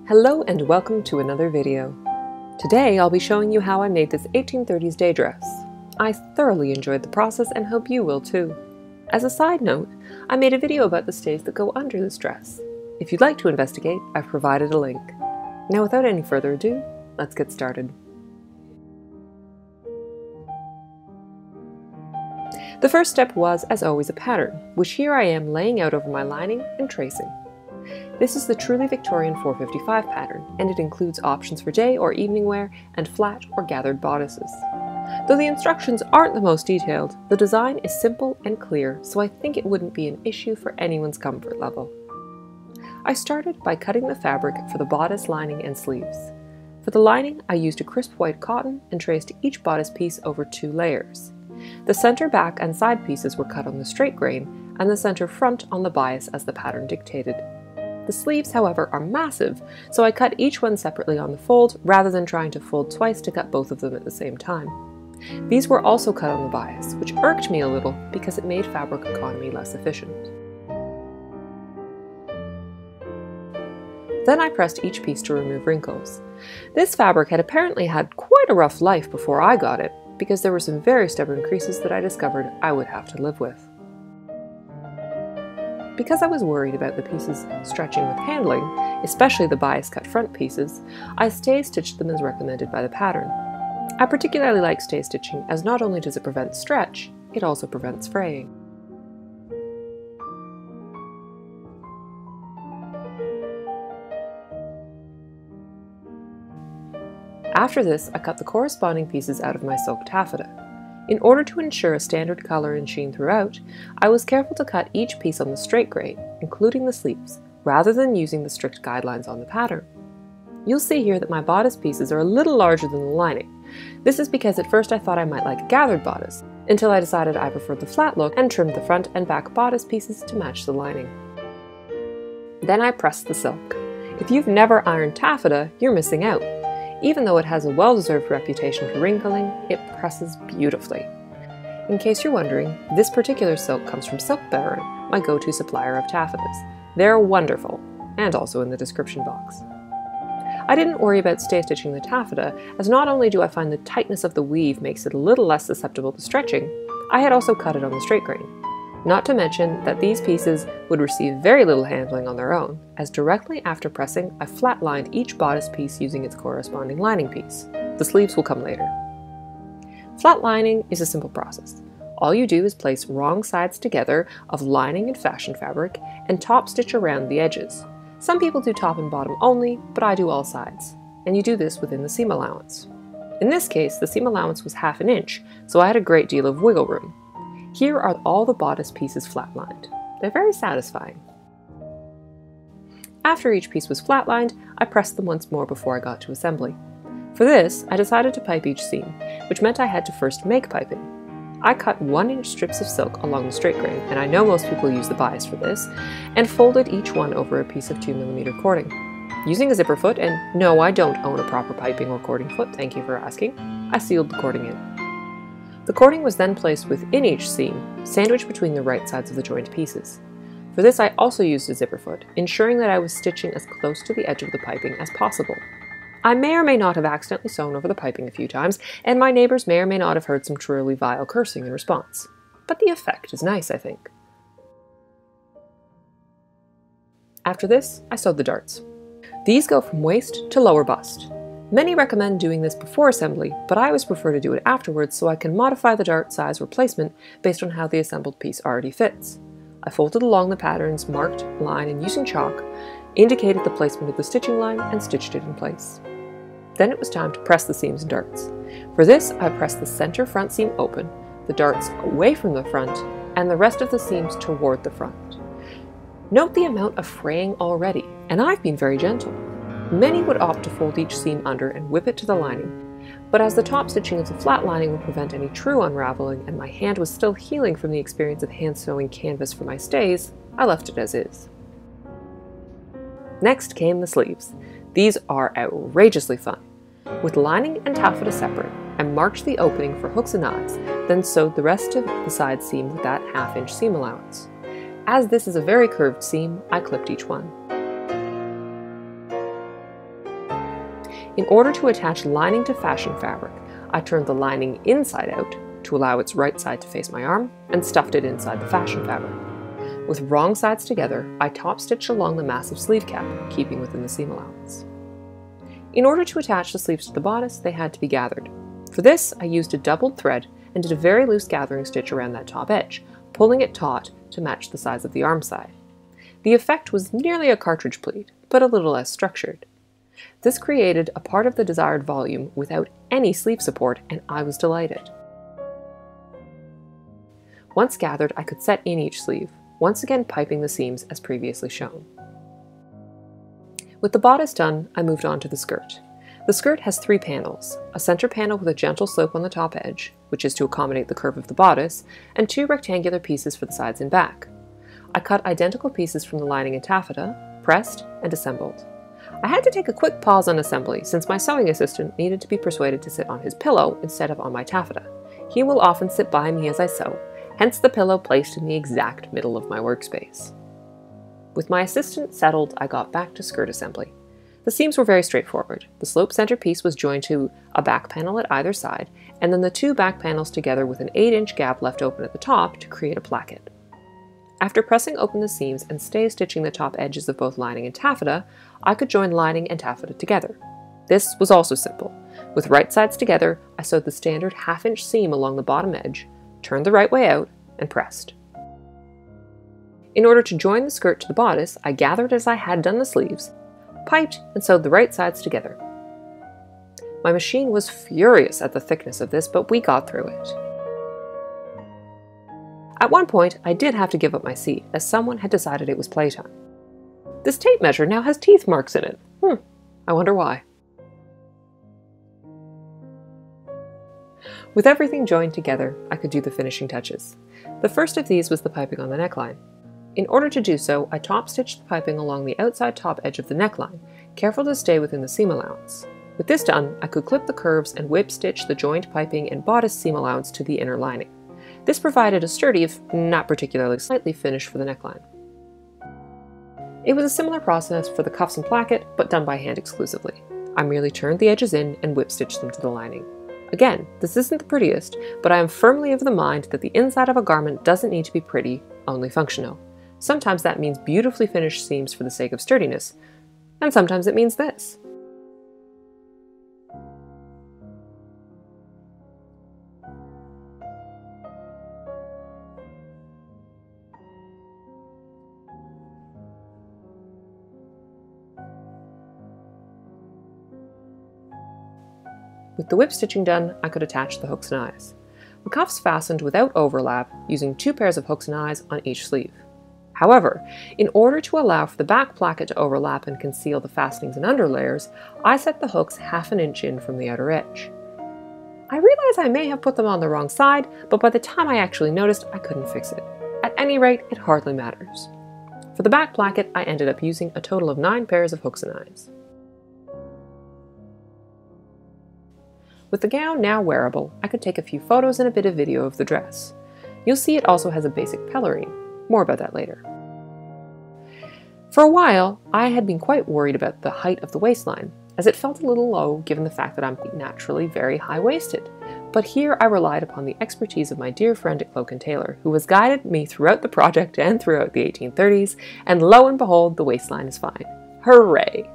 Hello and welcome to another video. Today I'll be showing you how I made this 1830s day dress. I thoroughly enjoyed the process and hope you will too. As a side note, I made a video about the stays that go under this dress. If you'd like to investigate, I've provided a link. Now without any further ado, let's get started. The first step was, as always, a pattern, which here I am laying out over my lining and tracing. This is the truly Victorian 455 pattern, and it includes options for day or evening wear and flat or gathered bodices. Though the instructions aren't the most detailed, the design is simple and clear, so I think it wouldn't be an issue for anyone's comfort level. I started by cutting the fabric for the bodice lining and sleeves. For the lining, I used a crisp white cotton and traced each bodice piece over 2 layers. The center, back, and side pieces were cut on the straight grain, and the center front on the bias as the pattern dictated. The sleeves, however, are massive, so I cut each one separately on the fold rather than trying to fold twice to cut both of them at the same time. These were also cut on the bias, which irked me a little because it made fabric economy less efficient. Then I pressed each piece to remove wrinkles. This fabric had apparently had quite a rough life before I got it, because there were some very stubborn creases that I discovered I would have to live with. Because I was worried about the pieces stretching with handling, especially the bias cut front pieces, I stay stitched them as recommended by the pattern. I particularly like stay stitching as not only does it prevent stretch, it also prevents fraying. After this, I cut the corresponding pieces out of my silk taffeta. In order to ensure a standard color and sheen throughout, I was careful to cut each piece on the straight grain, including the sleeves, rather than using the strict guidelines on the pattern. You'll see here that my bodice pieces are a little larger than the lining. This is because at first I thought I might like a gathered bodice, until I decided I preferred the flat look and trimmed the front and back bodice pieces to match the lining. Then I pressed the silk. If you've never ironed taffeta, you're missing out. Even though it has a well-deserved reputation for wrinkling, it presses beautifully. In case you're wondering, this particular silk comes from Silk Baron, my go-to supplier of taffetas. They're wonderful, and also in the description box. I didn't worry about stay stitching the taffeta, as not only do I find the tightness of the weave makes it a little less susceptible to stretching, I had also cut it on the straight grain. Not to mention that these pieces would receive very little handling on their own, as directly after pressing, I flatlined each bodice piece using its corresponding lining piece. The sleeves will come later. Flatlining is a simple process. All you do is place wrong sides together of lining and fashion fabric and top stitch around the edges. Some people do top and bottom only, but I do all sides. And you do this within the seam allowance. In this case, the seam allowance was 1/2 inch, so I had a great deal of wiggle room. Here are all the bodice pieces flatlined. They're very satisfying. After each piece was flatlined, I pressed them once more before I got to assembly. For this, I decided to pipe each seam, which meant I had to first make piping. I cut 1-inch strips of silk along the straight grain, and I know most people use the bias for this, and folded each one over a piece of 2mm cording. Using a zipper foot, and no, I don't own a proper piping or cording foot, thank you for asking, I sealed the cording in. The cording was then placed within each seam, sandwiched between the right sides of the joined pieces. For this I also used a zipper foot, ensuring that I was stitching as close to the edge of the piping as possible. I may or may not have accidentally sewn over the piping a few times, and my neighbors may or may not have heard some truly vile cursing in response. But the effect is nice, I think. After this, I sewed the darts. These go from waist to lower bust. Many recommend doing this before assembly, but I always prefer to do it afterwards so I can modify the dart size or placement based on how the assembled piece already fits. I folded along the pattern's marked line and using chalk, indicated the placement of the stitching line and stitched it in place. Then it was time to press the seams and darts. For this, I pressed the center front seam open, the darts away from the front, and the rest of the seams toward the front. Note the amount of fraying already, and I've been very gentle. Many would opt to fold each seam under and whip it to the lining, but as the top stitching of the flat lining would prevent any true unraveling and my hand was still healing from the experience of hand sewing canvas for my stays, I left it as is. Next came the sleeves. These are outrageously fun. With lining and taffeta separate, I marked the opening for hooks and eyes, then sewed the rest of the side seam with that 1/2 inch seam allowance. As this is a very curved seam, I clipped each one. In order to attach lining to fashion fabric, I turned the lining inside out to allow its right side to face my arm and stuffed it inside the fashion fabric. With wrong sides together, I top stitched along the massive sleeve cap, keeping within the seam allowance. In order to attach the sleeves to the bodice, they had to be gathered. For this, I used a doubled thread and did a very loose gathering stitch around that top edge, pulling it taut to match the size of the arm side. The effect was nearly a cartridge pleat, but a little less structured. This created a part of the desired volume without any sleeve support, and I was delighted. Once gathered, I could set in each sleeve, once again piping the seams as previously shown. With the bodice done, I moved on to the skirt. The skirt has 3 panels, a center panel with a gentle slope on the top edge, which is to accommodate the curve of the bodice, and 2 rectangular pieces for the sides and back. I cut identical pieces from the lining and taffeta, pressed, and assembled. I had to take a quick pause on assembly since my sewing assistant needed to be persuaded to sit on his pillow instead of on my taffeta. He will often sit by me as I sew, hence the pillow placed in the exact middle of my workspace. With my assistant settled, I got back to skirt assembly. The seams were very straightforward. The slope center piece was joined to a back panel at either side, and then the 2 back panels together with an 8-inch gap left open at the top to create a placket. After pressing open the seams and stay stitching the top edges of both lining and taffeta, I could join lining and taffeta together. This was also simple. With right sides together, I sewed the standard 1/2-inch seam along the bottom edge, turned the right way out, and pressed. In order to join the skirt to the bodice, I gathered as I had done the sleeves, piped, and sewed the right sides together. My machine was furious at the thickness of this, but we got through it. At one point, I did have to give up my seat, as someone had decided it was playtime. This tape measure now has teeth marks in it. I wonder why. With everything joined together, I could do the finishing touches. The first of these was the piping on the neckline. In order to do so, I top stitched the piping along the outside top edge of the neckline, careful to stay within the seam allowance. With this done, I could clip the curves and whip stitch the joined piping and bodice seam allowance to the inner lining. This provided a sturdy, if not particularly slightly, finish for the neckline. It was a similar process for the cuffs and placket, but done by hand exclusively. I merely turned the edges in and whip stitched them to the lining. Again, this isn't the prettiest, but I am firmly of the mind that the inside of a garment doesn't need to be pretty, only functional. Sometimes that means beautifully finished seams for the sake of sturdiness, and sometimes it means this. With the whip stitching done, I could attach the hooks and eyes. The cuffs fastened without overlap, using 2 pairs of hooks and eyes on each sleeve. However, in order to allow for the back placket to overlap and conceal the fastenings and underlayers, I set the hooks 1/2 inch in from the outer edge. I realize I may have put them on the wrong side, but by the time I actually noticed, I couldn't fix it. At any rate, it hardly matters. For the back placket, I ended up using a total of 9 pairs of hooks and eyes. With the gown now wearable, I could take a few photos and a bit of video of the dress. You'll see it also has a basic pelerine. More about that later. For a while, I had been quite worried about the height of the waistline, as it felt a little low given the fact that I'm naturally very high-waisted. But here I relied upon the expertise of my dear friend at Cloak & Tailor, who has guided me throughout the project and throughout the 1830s, and lo and behold, the waistline is fine. Hooray!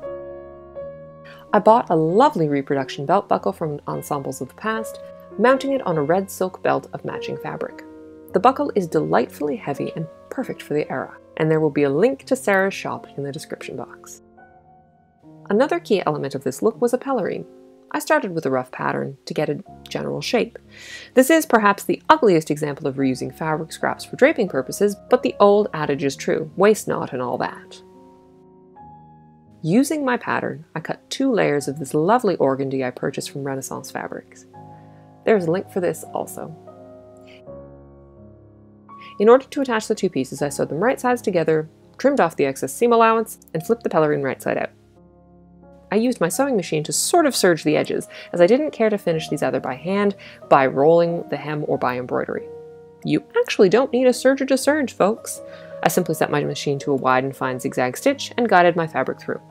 I bought a lovely reproduction belt buckle from Ensembles of the Past, mounting it on a red silk belt of matching fabric. The buckle is delightfully heavy and perfect for the era, and there will be a link to Sarah's shop in the description box. Another key element of this look was a pelerine. I started with a rough pattern to get a general shape. This is perhaps the ugliest example of reusing fabric scraps for draping purposes, but the old adage is true, waste not and all that. Using my pattern, I cut 2 layers of this lovely organdy I purchased from Renaissance Fabrics. There's a link for this also. In order to attach the 2 pieces, I sewed them right sides together, trimmed off the excess seam allowance, and flipped the pelerine right side out. I used my sewing machine to sort of serge the edges, as I didn't care to finish these either by hand, by rolling the hem, or by embroidery. You actually don't need a serger to serge, folks. I simply set my machine to a wide and fine zigzag stitch and guided my fabric through.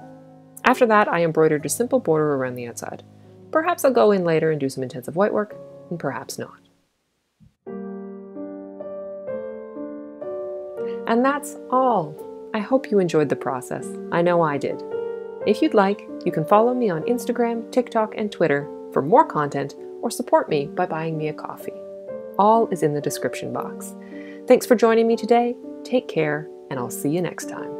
After that, I embroidered a simple border around the outside. Perhaps I'll go in later and do some intensive white work, and perhaps not. And that's all. I hope you enjoyed the process. I know I did. If you'd like, you can follow me on Instagram, TikTok, and Twitter for more content, or support me by buying me a coffee. All is in the description box. Thanks for joining me today. Take care, and I'll see you next time.